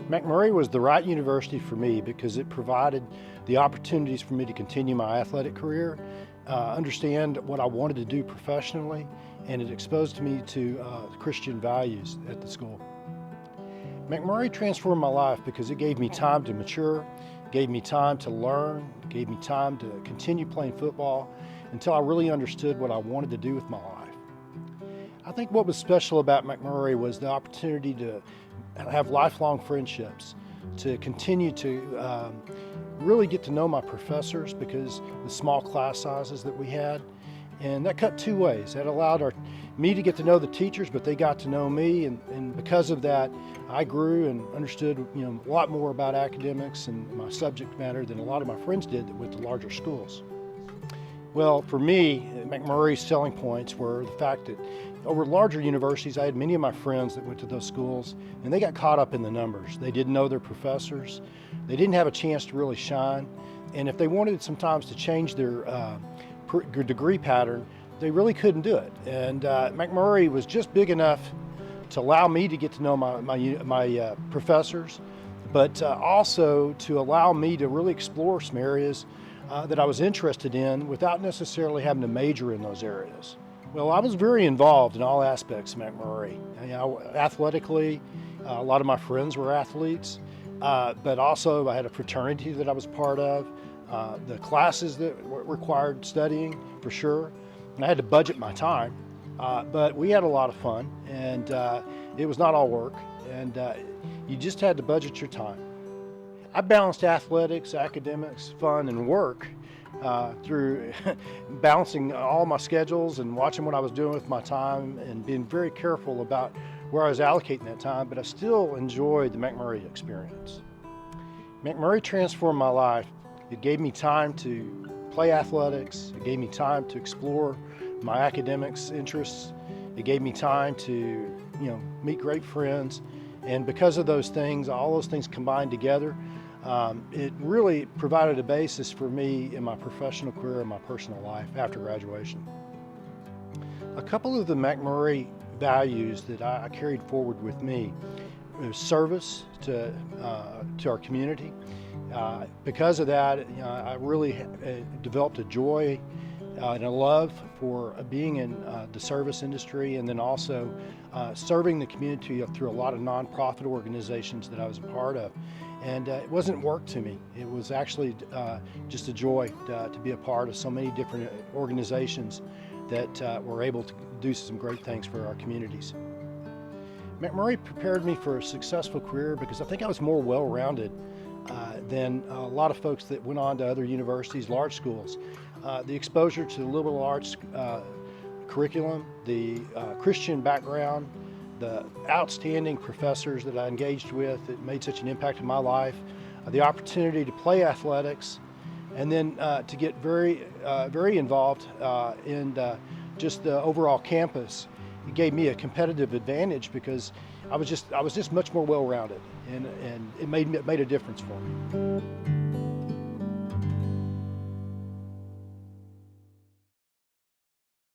McMurry was the right university for me because it provided the opportunities for me to continue my athletic career, understand what I wanted to do professionally, and it exposed me to Christian values at the school. McMurry transformed my life because it gave me time to mature, gave me time to learn, gave me time to continue playing football until I really understood what I wanted to do with my life. I think what was special about McMurry was the opportunity to have lifelong friendships, to continue to really get to know my professors because the small class sizes that we had. And that cut two ways. That allowed me to get to know the teachers, but they got to know me, and because of that, I grew and understood a lot more about academics and my subject matter than a lot of my friends did that went to larger schools. Well, for me, McMurray's selling points were the fact that over larger universities, I had many of my friends that went to those schools, and they got caught up in the numbers. They didn't know their professors. They didn't have a chance to really shine. And if they wanted sometimes to change their degree pattern, they really couldn't do it. And McMurry was just big enough to allow me to get to know my professors, but also to allow me to really explore some areas that I was interested in without necessarily having to major in those areas. Well, I was very involved in all aspects of McMurray. Athletically, a lot of my friends were athletes, but also I had a fraternity that I was part of, the classes that required studying for sure, and I had to budget my time, but we had a lot of fun, and it was not all work, and you just had to budget your time. I balanced athletics, academics, fun, and work through balancing all my schedules and watching what I was doing with my time and being very careful about where I was allocating that time, but I still enjoyed the McMurry experience. McMurry transformed my life. It gave me time to play athletics. It gave me time to explore my academics interests. It gave me time to, meet great friends. And because of those things, all those things combined together, it really provided a basis for me in my professional career and my personal life after graduation. A couple of the McMurry values that I carried forward with me was service to our community. Because of that, I really developed a joy and a love for being in the service industry, and then also serving the community through a lot of nonprofit organizations that I was a part of. And it wasn't work to me. It was actually just a joy to be a part of so many different organizations that were able to do some great things for our communities. McMurry prepared me for a successful career because I think I was more well-rounded than a lot of folks that went on to other universities, large schools. The exposure to the liberal arts curriculum, the Christian background, the outstanding professors that I engaged with that made such an impact in my life, the opportunity to play athletics, and then to get very involved in just the overall campus. It gave me a competitive advantage because I was just much more well-rounded, and it made a difference for me.